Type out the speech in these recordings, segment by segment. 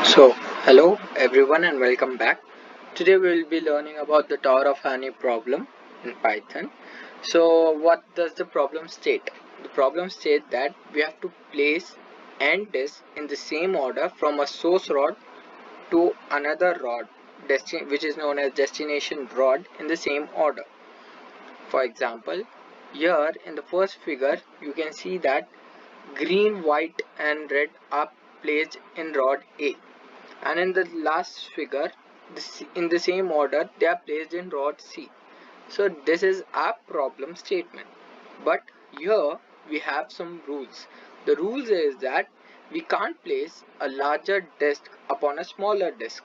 So, hello everyone and welcome back. Today we will be learning about the Tower of Hanoi problem in Python. So, what does the problem state? The problem states that we have to place n disks in the same order from a source rod to another rod, which is known as destination rod, in the same order. For example, here in the first figure, you can see that green, white, and red are placed in rod A, and in the last figure in the same order they are placed in rod C. So this is our problem statement, but here we have some rules. The rules is that we can't place a larger disk upon a smaller disk.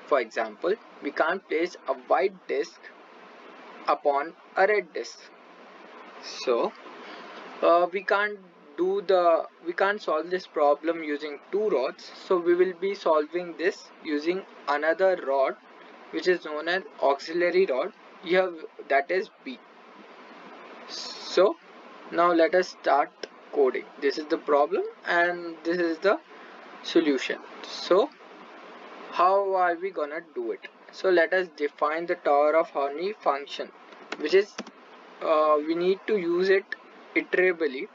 For example, we can't place a white disk upon a red disk. So we can't solve this problem using two rods, so we will be solving this using another rod which is known as auxiliary rod here, that is B. So now let us start coding. This is the problem and this is the solution. So how are we gonna do it? So let us define the Tower of Hanoi function, which is we need to use it iterably,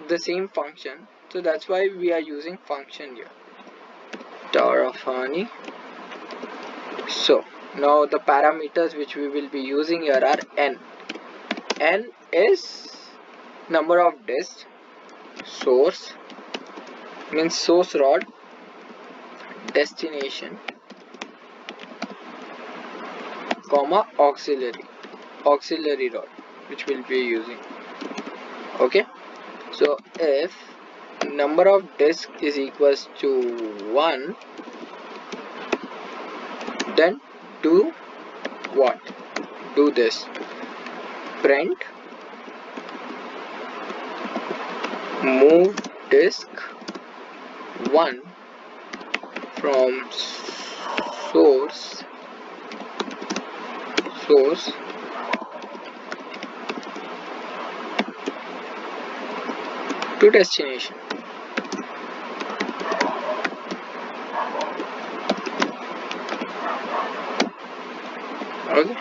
the same function, so that's why we are using function here, Tower of Hanoi. So now the parameters which we will be using here are n is number of disks, source means source rod, destination, comma auxiliary rod which we'll be using. Okay, so if number of disk is equals to 1, then do what? Do this, print move disk 1 from source to destination. Okay,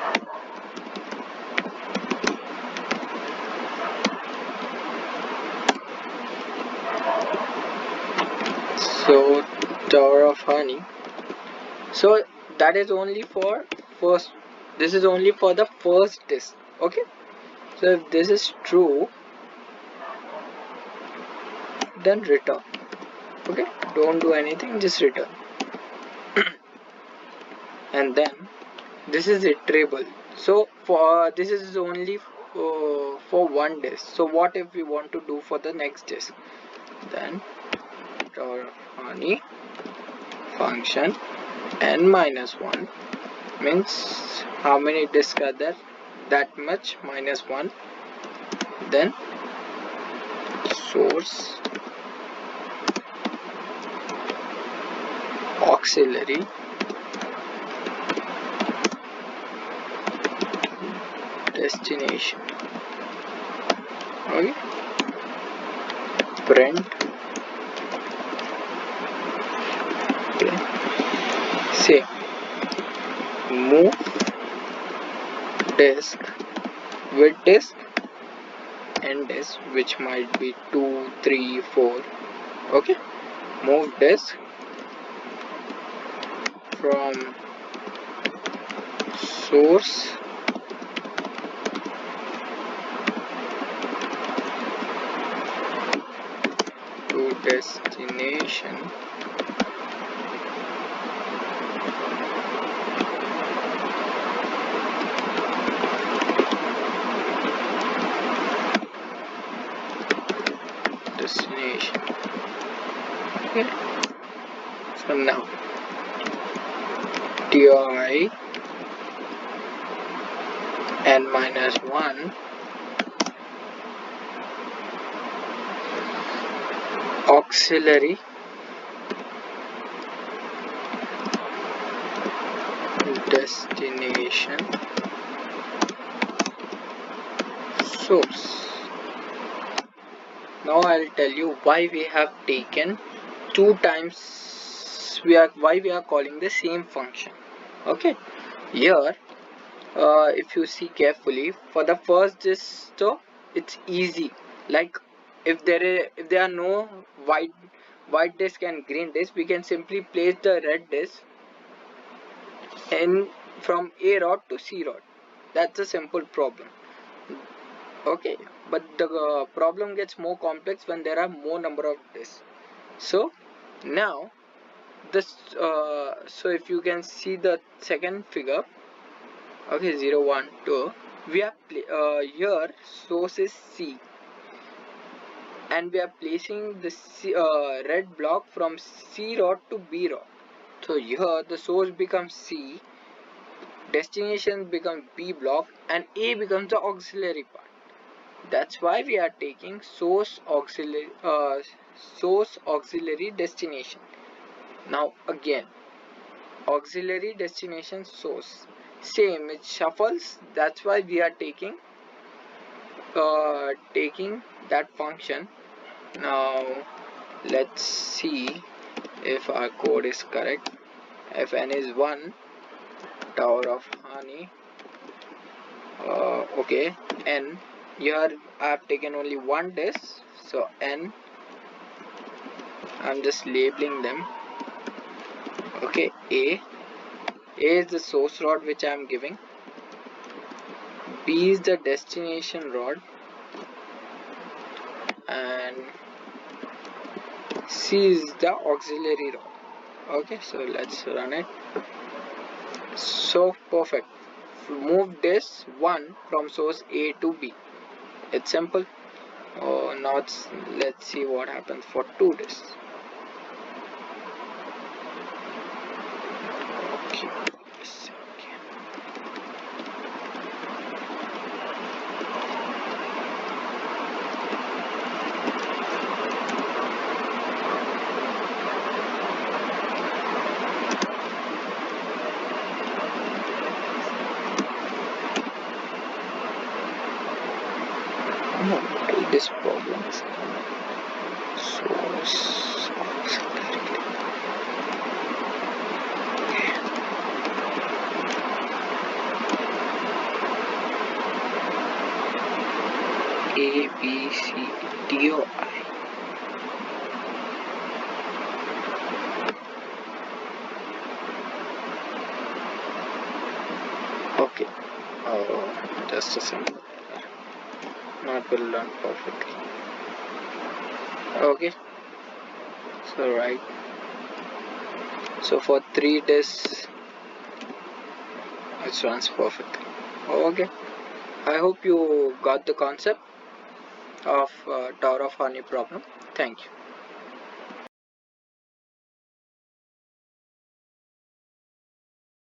so Tower of Hanoi. So that is only for first, this is only for the first disk. Okay, so if this is true, then return. Okay, don't do anything, just return. And then this is iterable, so for this is only for one disk. So what if we want to do for the next disk? Then Hanoi function n minus 1 means how many disks are there, that much minus 1, then source auxiliary destination. Okay, print, okay, say move disk with disk and disk, which might be 2, 3, 4. Okay, move disk from source to destination. Okay, so now ti n minus 1 auxiliary destination source. Now I'll tell you why we have taken 2 times that's why we are calling the same function. Okay, here if you see carefully, for the first disk it's easy. Like if there are no white disk and green disk, we can simply place the red disk in from A rod to C rod. That's a simple problem. Okay, but the problem gets more complex when there are more number of disks. So now this so if you can see the second figure, okay, 0 1 2, we are here source is C, and we are placing the red block from C rod to B rod. So here the source becomes C, destination becomes B block, and A becomes the auxiliary part. That's why we are taking source auxiliary destination. Now again, auxiliary destination source, same, it shuffles. That's why we are taking that function. Now let's see if our code is correct. If n is 1, Tower of Hanoi, okay, n, here I have taken only one disk, so n, I'm just labeling them. Okay, A is the source rod which I am giving, B is the destination rod, and C is the auxiliary rod. Okay, so let's run it. So perfect. Move this 1 from source A to B. It's simple. Oh, now let's see what happens for 2 disks. Okay, why this problem is source A B C D O I. Okay, just a simple error, not will learn perfectly. Okay, so right, so for 3 disks it runs perfectly. Okay, I hope you got the concept of Tower of Hanoi problem. Thank you.